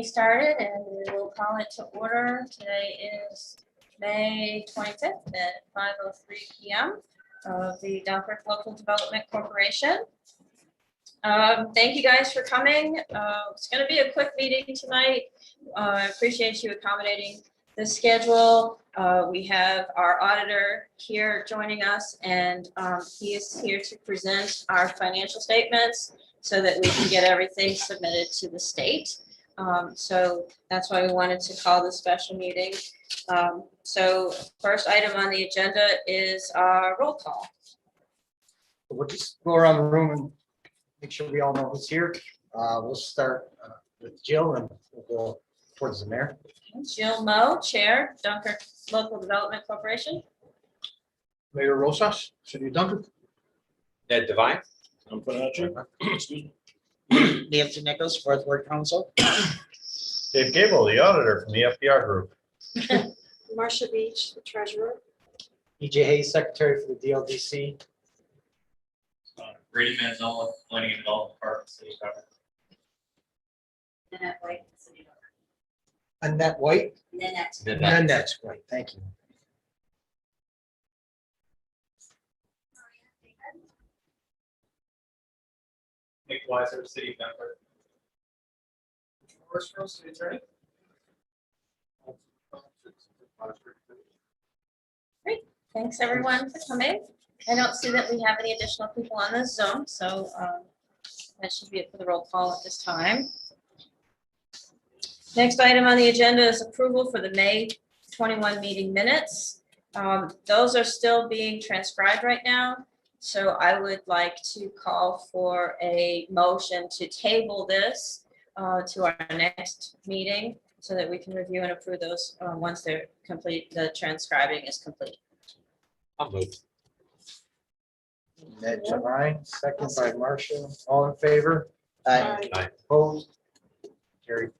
Started, and we will call it to order. Today is May 25th at 5:03 p.m. of the Dunkirk Local Development Corporation. Thank you guys for coming. It's going to be a quick meeting tonight. I appreciate you accommodating the schedule. We have our auditor here joining us, and he is here to present our financial statements so that we can get everything submitted to the state. So that's why we wanted to call this special meeting. So first item on the agenda is our roll call. We'll just go around the room and make sure we all know who's here. We'll start with Jill and we'll go towards the mayor. Jill Moe, Chair, Dunkirk Local Development Corporation. Mayor Rosas, City of Dunkirk. Ned Devine. I'm putting out you. Nancy Nichols, Fourth Ward Council. Dave Gable, the auditor from the FDR Group. Marcia Beach, the treasurer. EJ Hayes, Secretary for the DLDC. Brady Manzola, Planning and Development Department, City of Dunkirk. Annette White, City of Dunkirk. Annette White. Nanette. Annette White, thank you. Nick Weiser, City of Dunkirk. First, City Attorney. Great, thanks everyone for coming. I don't see that we have any additional people on this Zoom, so that should be it for the roll call at this time. Next item on the agenda is approval for the May 21 meeting minutes. Those are still being transcribed right now, so I would like to call for a motion to table this to our next meeting so that we can review and approve those once they're complete, the transcribing is complete. I'll move. Ned Devine, second by Marcia. All in favor? Aye. Aye. Opposed? Carried.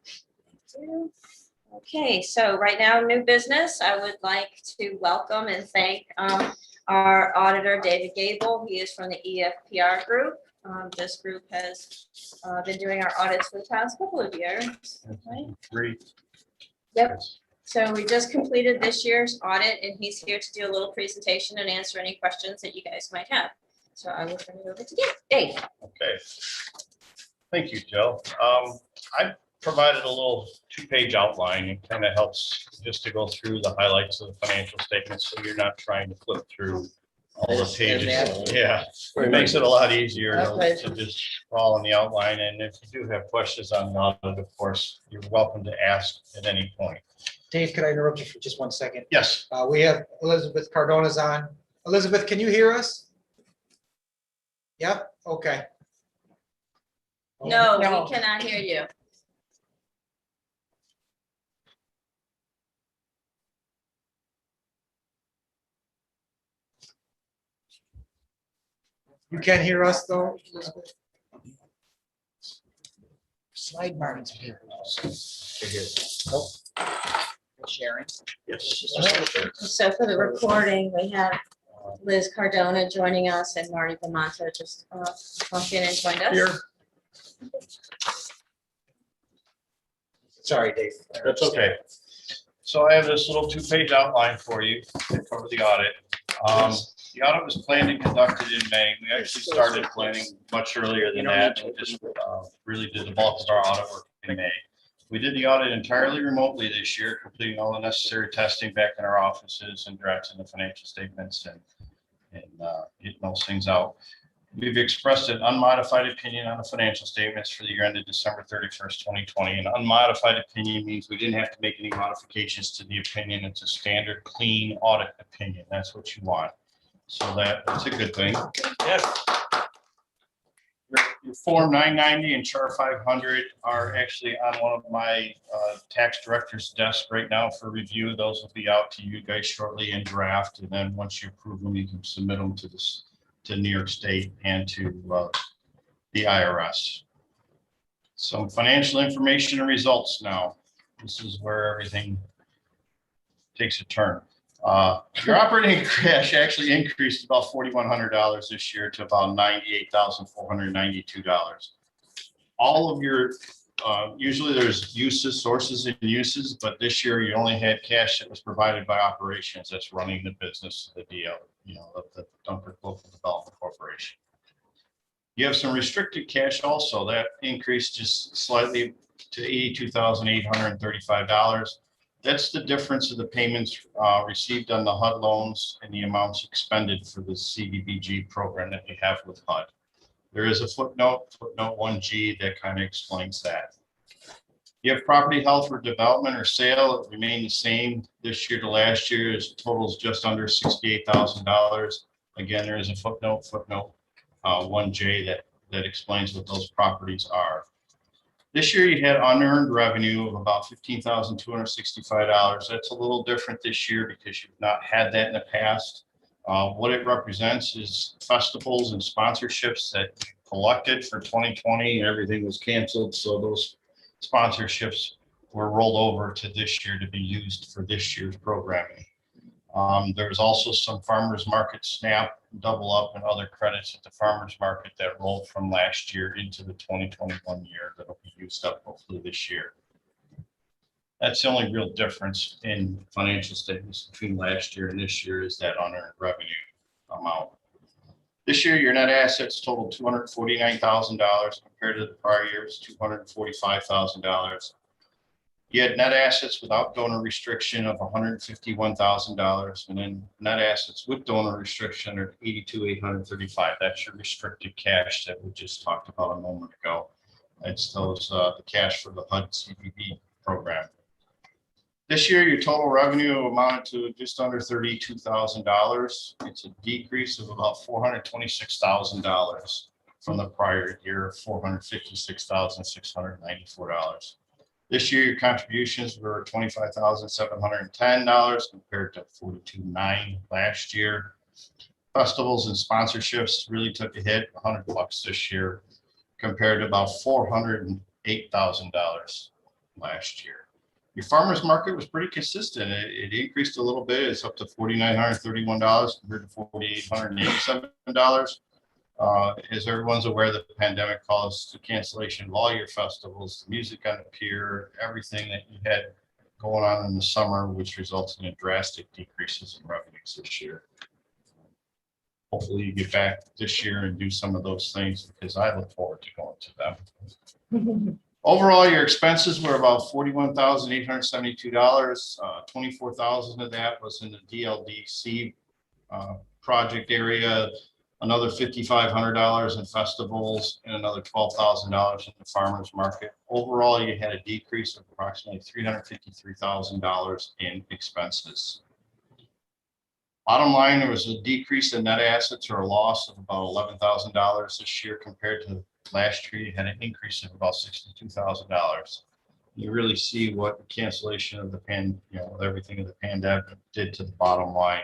Okay, so right now, new business. I would like to welcome and thank our auditor, David Gable. He is from the EFPR group. This group has been doing our audits for the past couple of years. Right? Great. Yep. So we just completed this year's audit, and he's here to do a little presentation and answer any questions that you guys might have. So I will turn it over to Dave. Okay. Thank you, Jill. I provided a little two-page outline. It kind of helps just to go through the highlights of the financial statements, so you're not trying to flip through all the pages. Yeah, it makes it a lot easier to just follow in the outline. And if you do have questions on the audit, of course, you're welcome to ask at any point. Dave, could I interrupt you for just 1 second? Yes. We have Elizabeth Cardona's on. Elizabeth, can you hear us? Yep, okay. No, we cannot hear you. You can't hear us though? Elizabeth? Slide margins here. Nope. Sharing. Yes. So for the recording, we have Liz Cardona joining us and Marty Bamonto just walked in and joined us. Here. Sorry, Dave. That's okay. So I have this little two-page outline for you to cover the audit. The audit was planned and conducted in May. We actually started planning much earlier than that. We just really did the bulk of our audit work in May. We did the audit entirely remotely this year, completing all the necessary testing back in our offices and drafting the financial statements and getting those things out. We've expressed an unmodified opinion on the financial statements for the year ended December 31st, 2020. An unmodified opinion means we didn't have to make any modifications to the opinion. It's a standard, clean audit opinion. That's what you want. So that's a good thing. Yes. Your Form 990 and Chart 500 are actually on one of my tax director's desk right now for review. Those will be out to you guys shortly in draft. And then once you approve them, you can submit them to New York State and to the IRS. Some financial information and results now. This is where everything takes a turn. Your operating cash actually increased about $4,100 this year to about $98,492. All of your Usually there's uses, sources and uses, but this year you only had cash that was provided by operations that's running the business, the DL, of the Dunkirk Local Development Corporation. You have some restricted cash also that increased just slightly to $82,835. That's the difference of the payments received on the HUD loans and the amounts expended for the CDBG program that we have with HUD. There is a footnote 1G that kind of explains that. You have property held for development or sale. It remained the same this year to last year. It totals just under $68,000. Again, there is a footnote 1J that explains what those properties are. This year you had unearned revenue of about $15,265. That's a little different this year because you've not had that in the past. What it represents is festivals and sponsorships that you collected for 2020. Everything was canceled, so those sponsorships were rolled over to this year to be used for this year's programming. There's also some farmers market SNAP, double up, and other credits at the farmers market that rolled from last year into the 2021 year that'll be used up hopefully this year. That's the only real difference in financial statements between last year and this year is that unearned revenue amount. This year, your net assets totaled $249,000 compared to the prior year's $245,000. You had net assets without donor restriction of $151,000, and then net assets with donor restriction are $82,835. That's your restricted cash that we just talked about a moment ago. It's those the cash for the HUD CDB program. This year, your total revenue amounted to just under $32,000. It's a decrease of about $426,000 from the prior year, $456,694. This year, your contributions were $25,710 compared to $42,900 last year. Festivals and sponsorships really took a hit, $100 this year compared to about $408,000 last year. Your farmers market was pretty consistent. It increased a little bit. It's up to $4,931 compared to $4,887. As everyone's aware, the pandemic caused the cancellation of all your festivals, the music on the pier, everything that you had going on in the summer, which resulted in drastic decreases in revenues this year. Hopefully you get back this year and do some of those things because I look forward to going to them. Overall, your expenses were about $41,872. $24,000 of that was in the DLDC project area, another $5,500 in festivals, and another $12,000 in the farmers market. Overall, you had a decrease of approximately $353,000 in expenses. Bottom line, there was a decrease in net assets or a loss of about $11,000 this year compared to last year. You had an increase of about $62,000. You really see what the cancellation of the everything of the pandemic did to the bottom line.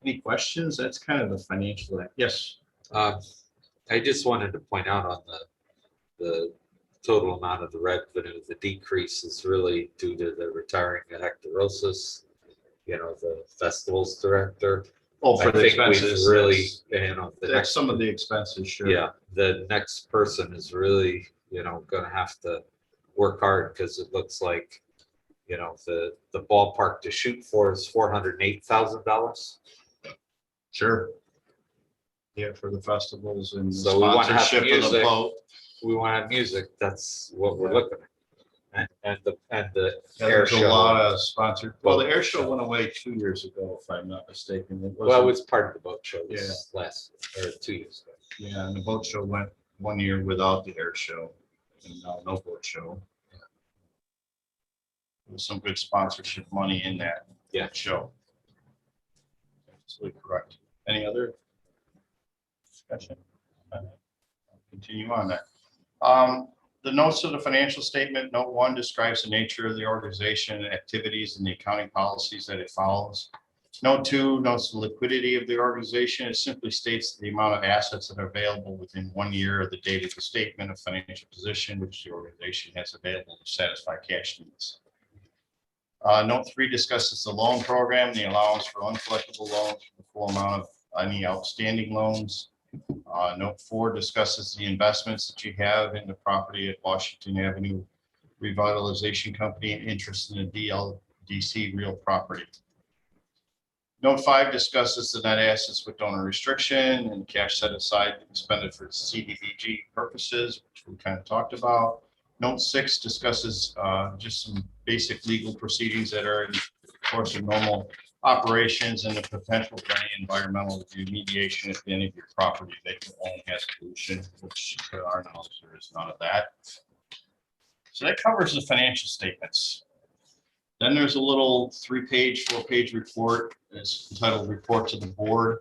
Any questions? That's kind of the financial. Yes. I just wanted to point out on the total amount of the revenue, the decrease is really due to the retiring of Hector Rosas, the festivals director. Oh, for I the think expenses. we've really, That's some of the expenses, sure. Yeah, the next person is really, gonna have to work hard because it looks like, the ballpark to shoot for is $408,000. Sure. Yeah, for the festivals and the So we wanna have sponsorship of the music. boat. We want to have music. That's what we're looking at. And the Yeah, air there's a show. lot of sponsored. Well, the air show went away 2 years ago, if I'm not mistaken. It Well, it wasn't- was part of the boat show Yeah. last, or 2 years ago. Yeah, and the boat show went 1 year without the air show, and now no boat show. There's some good sponsorship money in that. Yeah. Show. Absolutely correct. Any other discussion? I'll continue on that. The notes of the financial statement, note 1 describes the nature of the organization, activities, and the accounting policies that it follows. Note 2 notes the liquidity of the organization. It simply states the amount of assets that are available within 1 year of the date of the statement of financial position, which the organization has available to satisfy cash needs. Note 3 discusses the loan program, the allowance for uncollectible loans, the full amount of any outstanding loans. Note 4 discusses the investments that you have in the property at Washington Avenue Revitalization Company and interest in the DLDC real property. Note 5 discusses the net assets with donor restriction and cash set aside and expended for CDBG purposes, which we kind of talked about. Note 6 discusses just some basic legal proceedings that are in the course of normal operations and the potential for any environmental remediation at the end of your property that you own has pollution, which there are no, there is none of that. So that covers the financial statements. Then there's a little 3-page, 4-page report. It's entitled Report to the Board.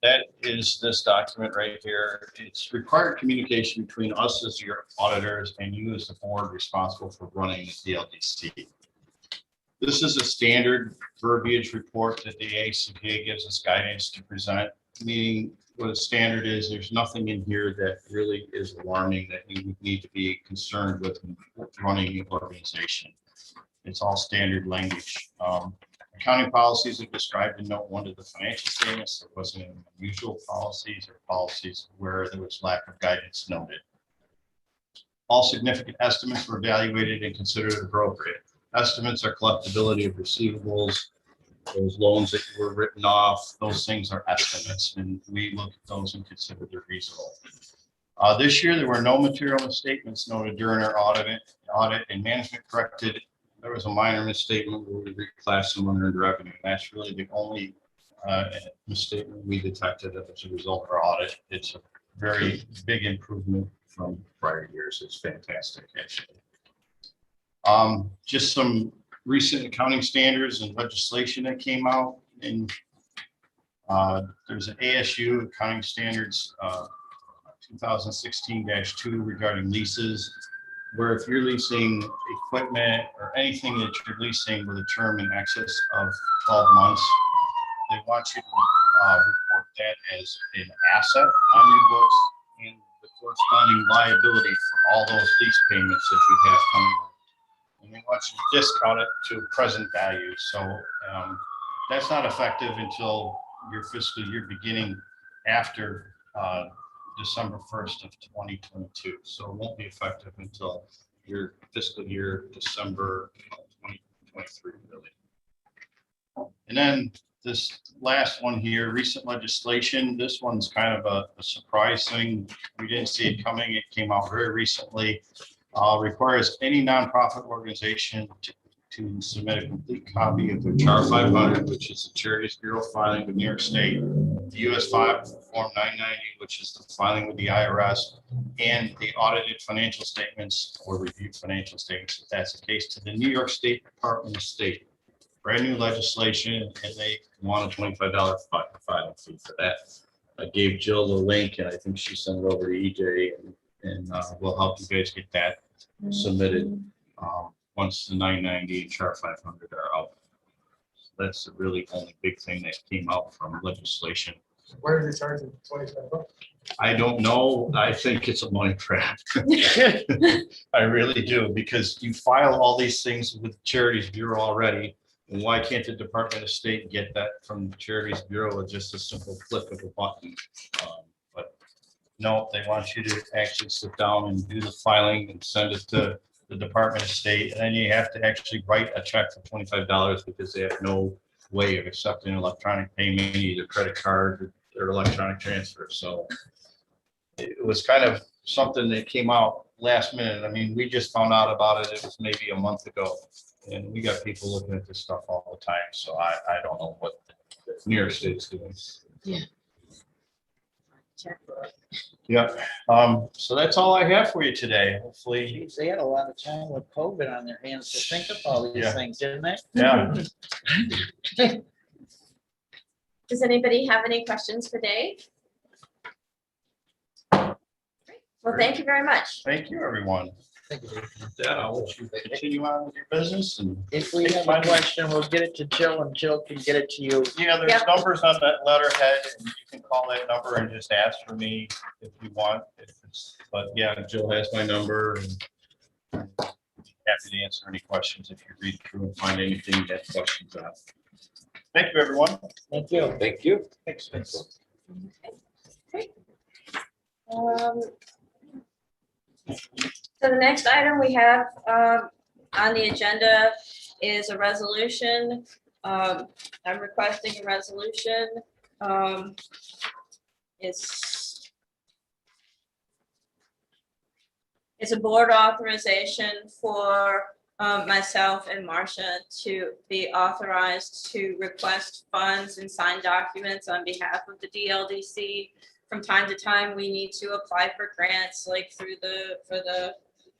That is this document right here. It's required communication between us as your auditors and you as the board responsible for running the DLDC. This is a standard verbiage report that the ACPA gives us guidance to present, meaning what a standard is, there's nothing in here that really is alarming that you would need to be concerned with running the organization. It's all standard language. Accounting policies are described in note 1 of the financial statements. There wasn't any unusual policies or policies where there was lack of guidance noted. All significant estimates were evaluated and considered appropriate. Estimates are collectability of receivables, those loans that were written off, those things are estimates, and we look at those and consider they're reasonable. This year, there were no material misstatements noted during our audit and management corrected. There was a minor misstatement where we reclassed some unearned revenue. That's really the only misstatement we detected as a result of our audit. It's a very big improvement from prior years. It's fantastic, actually. Just some recent accounting standards and legislation that came out. And there's an ASU accounting standards 2016-2 regarding leases, where if you're leasing equipment or anything that you're leasing with a term in excess of 12 months, they want you to report that as an asset on your books and the corresponding liability for all those lease payments that you have coming up. And they want you to discount it to present value. So that's not effective until your fiscal year beginning after December 1st of 2022. So it won't be effective until your fiscal year December 2023, really. And then this last one here, recent legislation. This one's kind of a surprise thing. We didn't see it coming. It came out very recently. Requires any nonprofit organization to submit a complete copy of their CHAR 500, which is the Charities Bureau filing with New York State, the US Form 990, which is the filing with the IRS, and the audited financial statements or reviewed financial statements, if that's the case, to the New York State Department of State. Brand new legislation, and they want a $25 filing fee for that. I gave Jill the link, and I think she sent it over to EJ, and we'll help you guys get that submitted once the 990 and CHAR 500 are out. So that's the really only big thing that came out from legislation. Where are they charging $25? I don't know. I think it's a money trap. I really do, because you file all these things with the Charities Bureau already. And why can't the Department of State get that from the Charities Bureau with just a simple click of a button? But no, they want you to actually sit down and do the filing and send it to the Department of State. And then you have to actually write a check for $25 because they have no way of accepting electronic payment, either credit card or electronic transfer. So it was kind of something that came out last minute. I mean, we just found out about it. It was maybe a month ago. And we got people looking at this stuff all the time. So I don't know what New York State is doing. Yeah. Yeah. So that's all I have for you today. Hopefully. Geez, they had a lot of time with COVID on their hands to think of all these Yeah. things, didn't they? Yeah. Does anybody have any questions for Dave? Great. Well, thank you very much. Thank you, everyone. Thank you, Dave. With that, I'll let you continue on with your business and. If we have a question, we'll get it to Jill and Jill can get it to you. Yeah, there's Yep. numbers on that letterhead, and you can call that number and just ask for me if you want. But yeah, Jill has my number, and I'm happy to answer any questions if you read through and find anything you have questions on. Thank you, everyone. Thank you. Thank you. Thanks. Okay. So the next item we have on the agenda is a resolution. I'm requesting a resolution. It's a board authorization for myself and Marcia to be authorized to request funds and sign documents on behalf of the DLDC. From time to time, we need to apply for grants, like for the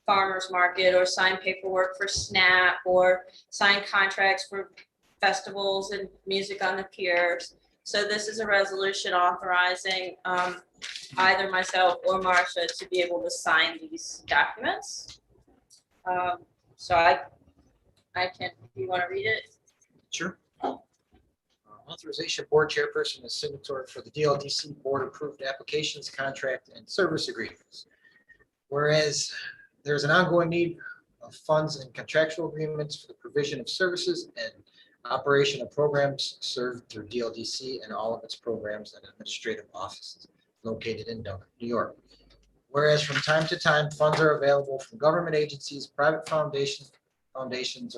farmer's market, or sign paperwork for SNAP, or sign contracts for festivals and music on the piers. So this is a resolution authorizing either myself or Marcia to be able to sign these documents. So I can, do you want to read it? Sure. Authorization Board Chairperson is signatory for the DLDC Board Approved Applications, Contract, and Service Agreements. Whereas there's an ongoing need of funds and contractual agreements for the provision of services and operation of programs served through DLDC and all of its programs and administrative offices located in Dunkirk, New York. Whereas from time to time, funds are available from government agencies, private foundations or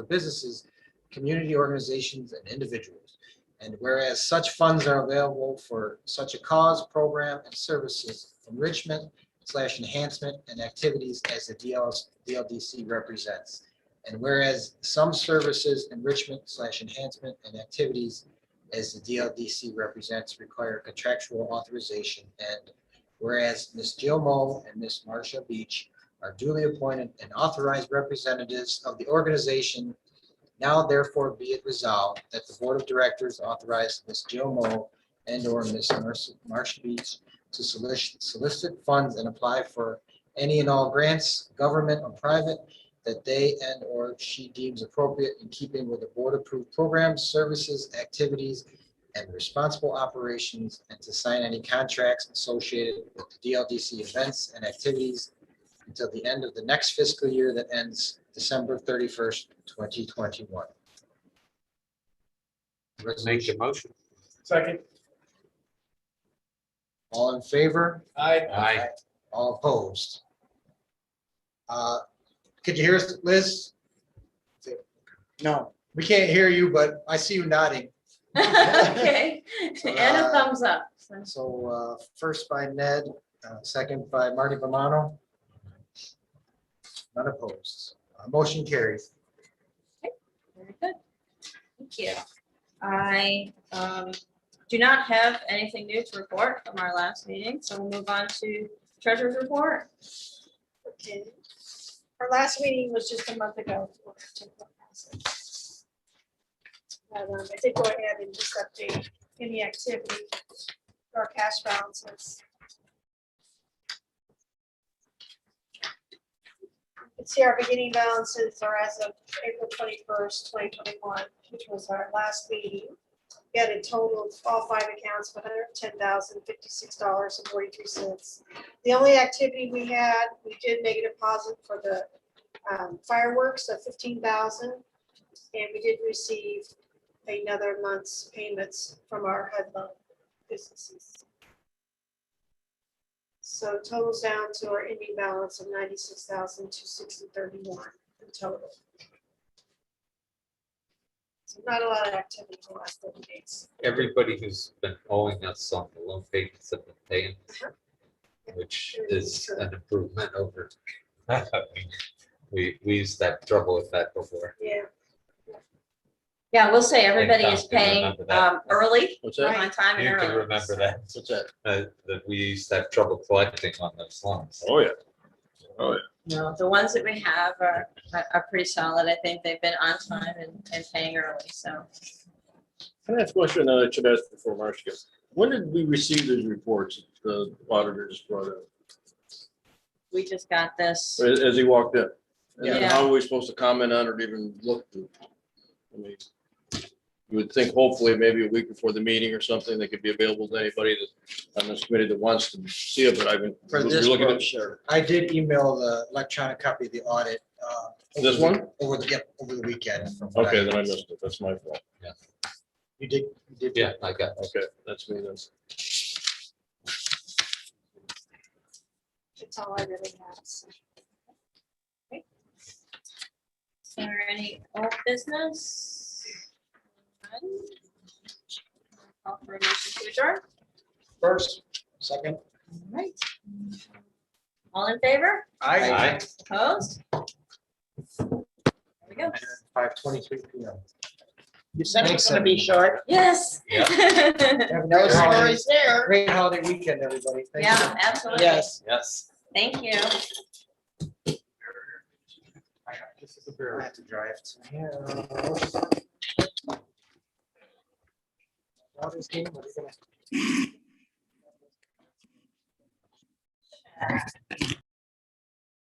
businesses, community organizations, and individuals. And whereas such funds are available for such a cause, program, and services, enrichment/enhancement and activities as the DLDC represents. And whereas some services, enrichment/enhancement and activities as the DLDC represents require contractual authorization, and whereas Ms. Jill Moe and Ms. Marcia Beach are duly appointed and authorized representatives of the organization, now therefore be it resolved that the Board of Directors authorize Ms. Jill Moe and or Ms. Marcia Beach to solicit funds and apply for any and all grants, government or private, that they and or she deems appropriate in keeping with the board approved programs, services, activities, and responsible operations, and to sign any contracts associated with the DLDC events and activities until the end of the next fiscal year that ends December 31st, 2021. Make the motion. Second. All in favor? Aye. All opposed? Could you hear us, Liz? No, we can't hear you, but I see you nodding. Okay, and a thumbs up. So first by Ned, second by Marty Bomano. None opposed. Motion carries. Very good. Thank you. I do not have anything new to report from our last meeting, so we'll move on to treasurer's report. Okay. Our last meeting was just a month ago. I did go ahead and just update any activity for our cash balances. You can see our beginning balances are as of April 21st, 2021, which was our last meeting. We had a total of all 5 accounts of $110,056.43. The only activity we had, we did make a deposit for the fireworks of $15,000, and we did receive another month's payments from our HUD loan businesses. So totals down to our ending balance of $96,260.31 in total. So not a lot of activity in the last 30 days. Everybody who's been owing us on the loan payments have been paying, which is an improvement over. We used to have trouble with that before. Yeah. Yeah, we'll say everybody Tom is can paying remember that. early, What's Right. on time and You can early. remember that, What's that? that we used to have trouble collecting on those loans. Oh, yeah. No, the ones that we have are pretty solid. I think they've been on time and paying early, so. Can I ask a question I should ask before Marcia goes? When did we receive these reports the auditor just brought in? We just got this. As he walked in? And Yeah. how are we supposed to comment on it or even look? I mean, you would think hopefully maybe a week before the meeting or something, they could be available to anybody that on this committee that wants to see it, but I've been. For you're this looking at- brochure, I did email the electronic copy of the audit. This one? Over the weekend. from what Okay, then I missed it. That's my fault. You did. Yeah, I got it. Okay, that's me then. That's all I really have. So. Is there any old business? None? Call for a motion to adjourn. First, second. All right. All in favor? Aye. Opposed? There we go. 5:23 PM. You said Thanks, it's gonna be Cindy. short. Yes. Yeah. Have a No nice holiday- stories there. Great holiday weekend, everybody. Thank you. Yeah, absolutely. Yes. Yes. Thank you. This is a beer. I have to drive. Yeah. What is game? What are you gonna-